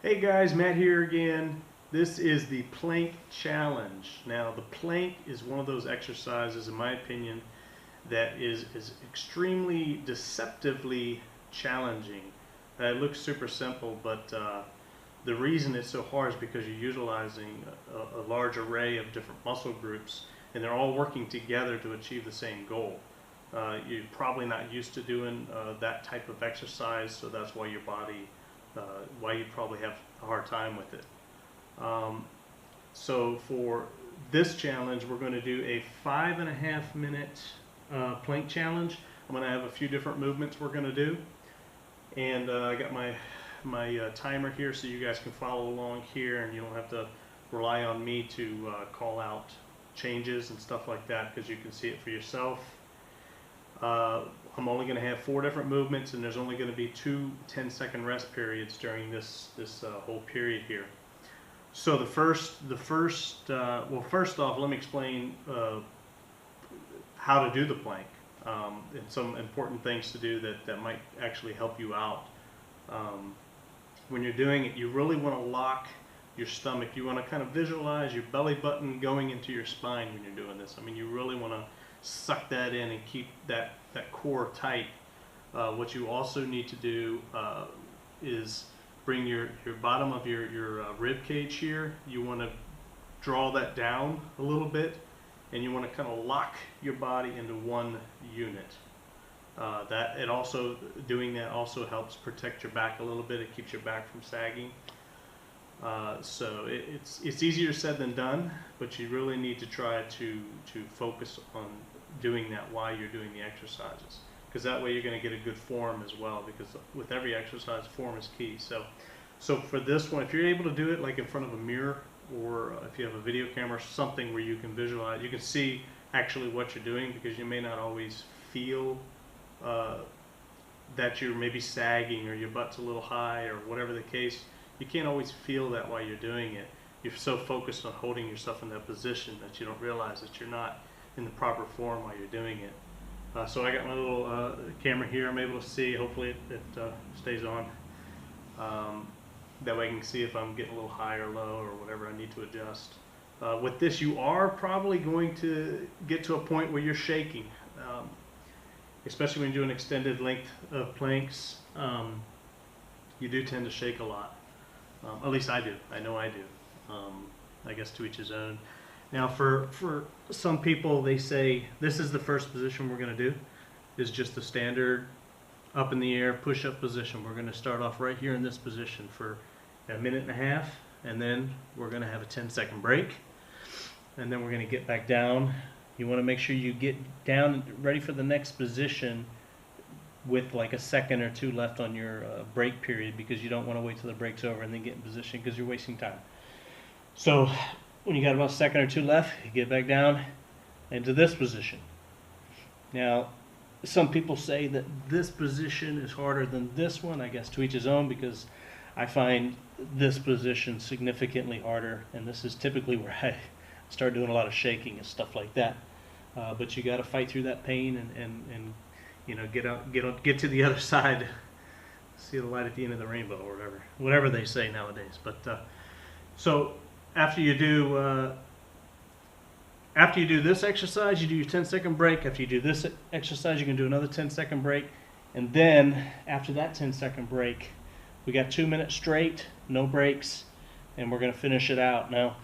Hey guys, Matt here again. This is the plank challenge. Now the plank is one of those exercises, in my opinion, that is extremely deceptively challenging. It looks super simple, but the reason it's so hard is because you're utilizing a large array of different muscle groups, and they're all working together to achieve the same goal. You're probably not used to doing that type of exercise, so that's why your body, why you probably have a hard time with it. Um, so for this challenge, we're going to do a 5.5 minute plank challenge. I'm going to have a few different movements we're going to do, and I got my timer here so you guys can follow along here, and you don't have to rely on me to call out changes and stuff like that, because you can see it for yourself. I'm only going to have 4 different movements, and there's only going to be 2 10-second rest periods during this whole period here. So first off, let me explain how to do the plank, and some important things to do that might actually help you out. When you're doing it, you really want to lock your stomach. You want to kind of visualize your belly button going into your spine when you're doing this. I mean, you really want to suck that in and keep that core tight. What you also need to do is bring your bottom of your rib cage here. You want to draw that down a little bit, and you want to kind of lock your body into one unit. Doing that also helps protect your back a little bit. It keeps your back from sagging. So it's easier said than done, but you really need to try to focus on doing that while you're doing the exercises, because that way you're going to get a good form as well, because with every exercise, form is key. So for this one, if you're able to do it like in front of a mirror, or if you have a video camera, something where you can visualize, you can see actually what you're doing, because you may not always feel that you're maybe sagging or your butt's a little high or whatever the case. You can't always feel that while you're doing it. You're so focused on holding yourself in that position that you don't realize that you're not in the proper form while you're doing it. So I got my little camera here. I'm able to see. Hopefully it stays on. That way I can see if I'm getting a little high or low or whatever I need to adjust. With this, you are probably going to get to a point where you're shaking, especially when you do an extended length of planks. You do tend to shake a lot. At least I do. I know I do. I guess to each his own. Now for some people, they say this is the first position we're going to do, is just the standard up in the air push-up position. We're going to start off right here in this position for a minute and a half, and then we're going to have a 10-second break, and then we're going to get back down. You want to make sure you get down ready for the next position with like a second or 2 left on your break period, because you don't want to wait till the break's over and then get in position, because you're wasting time. So when you got about a second or 2 left, you get back down into this position. Now, some people say that this position is harder than this one. I guess to each his own, because I find this position significantly harder, and this is typically where I start doing a lot of shaking and stuff like that. But you got to fight through that pain and you know, get to the other side, see the light at the end of the rainbow, or whatever they say nowadays. But so after you do this exercise, you do your 10-second break. After you do this exercise, you can do another 10-second break, and then after that 10-second break, we got 2 minutes straight, no breaks, and we're going to finish it out. Now,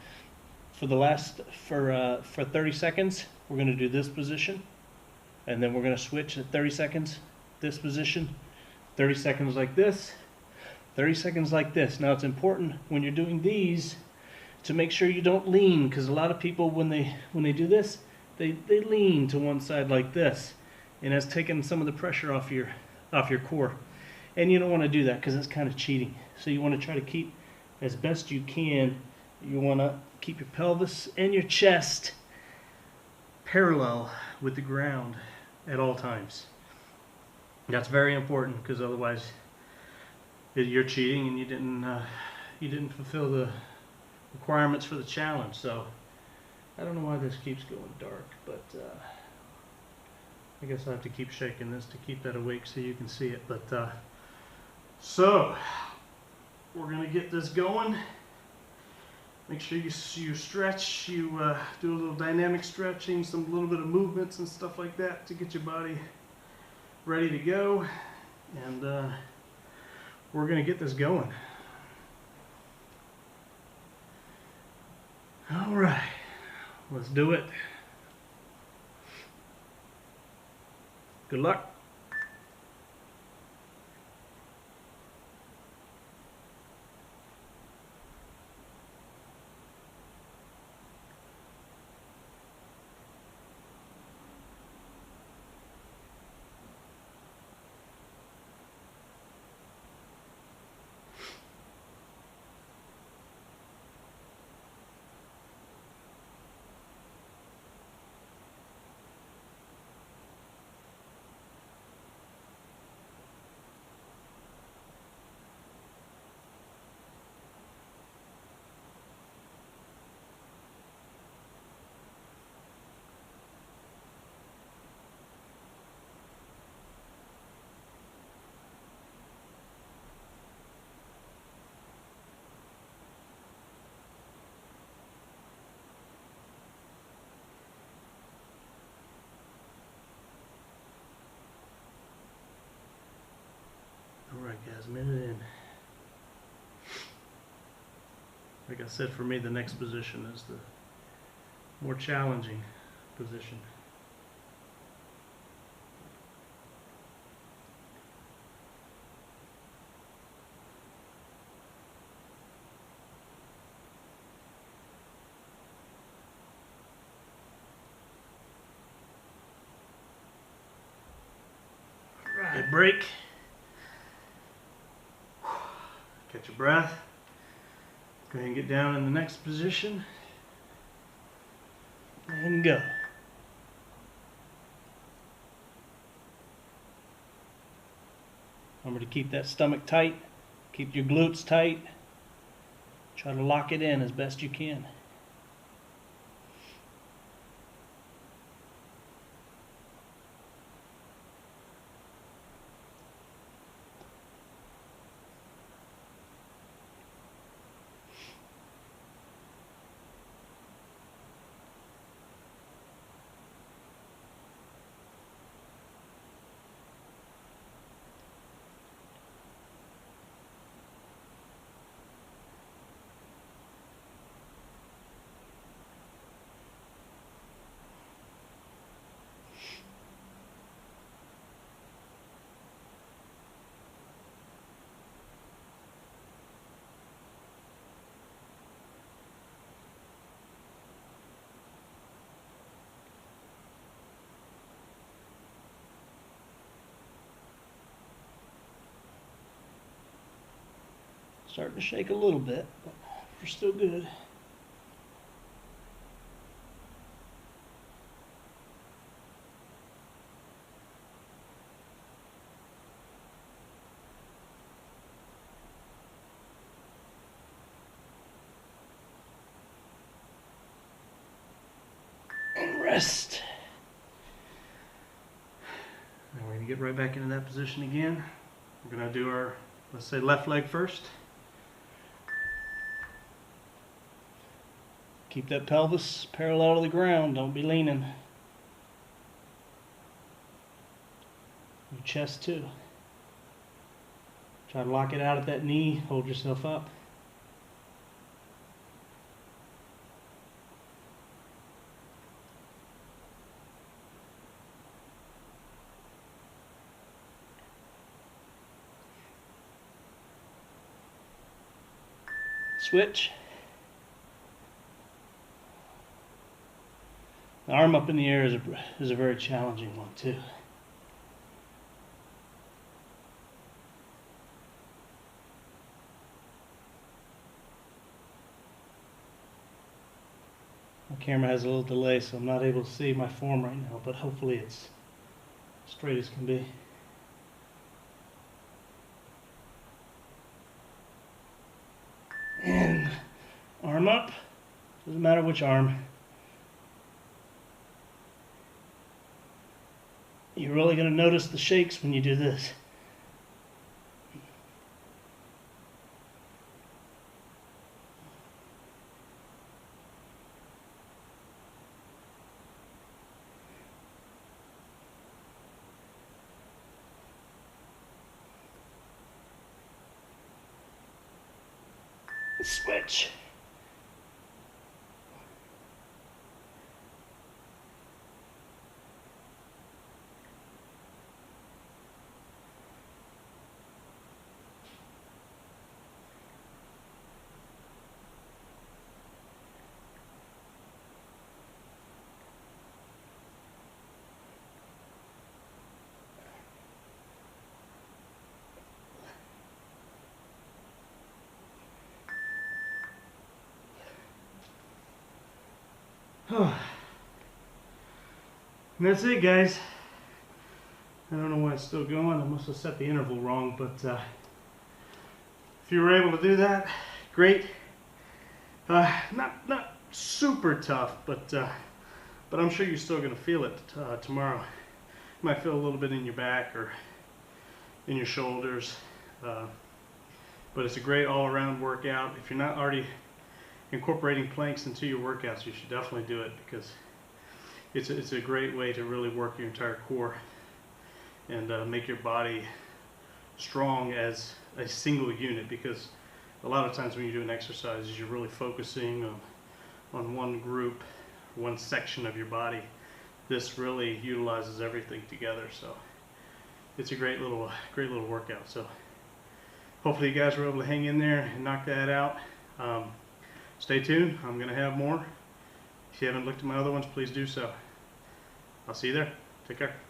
for 30 seconds, we're going to do this position, and then we're going to switch at 30 seconds, this position, 30 seconds like this, 30 seconds like this. Now, it's important when you're doing these to make sure you don't lean, because a lot of people, when they do this, they lean to one side like this, and it's taking some of the pressure off your core. And you don't want to do that, because it's kind of cheating. So you want to try to keep, as best you can, you want to keep your pelvis and your chest parallel with the ground at all times. That's very important, because otherwise you're cheating and you didn't fulfill the requirements for the challenge. So I don't know why this keeps going dark, but I guess I have to keep shaking this to keep that awake so you can see it. But so we're going to get this going. Make sure you stretch, you do a little dynamic stretching, some little bit of movements and stuff like that to get your body ready to go. And we're going to get this going. All right, let's do it. Good luck. Alright guys, a minute in. Like I said, for me the next position is the more challenging position. Alright, break. Catch your breath. Go ahead and get down in the next position. And go. Remember to keep that stomach tight. Keep your glutes tight. Try to lock it in as best you can. Starting to shake a little bit, but we're still good. And rest. Now we're going to get right back into that position again. We're going to do our, let's say, left leg first. Keep that pelvis parallel to the ground. Don't be leaning. Your chest too. Try to lock it out at that knee. Hold yourself up. Switch. The arm up in the air is a very challenging one too. My camera has a little delay, so I'm not able to see my form right now, but hopefully it's straight as can be. And arm up. Doesn't matter which arm. You're really going to notice the shakes when you do this. Switch. And that's it, guys. I don't know why it's still going. I must have set the interval wrong, but if you were able to do that, great. Not super tough, but I'm sure you're still going to feel it tomorrow. You might feel a little bit in your back or in your shoulders, but it's a great all-around workout. If you're not already incorporating planks into your workouts, you should definitely do it, because it's a great way to really work your entire core and make your body strong as a single unit, because a lot of times when you do an exercise, you're really focusing on one group, one section of your body. This really utilizes everything together, so it's a great little workout. So hopefully you guys were able to hang in there and knock that out. Stay tuned. I'm going to have more. If you haven't looked at my other ones, please do so. I'll see you there. Take care.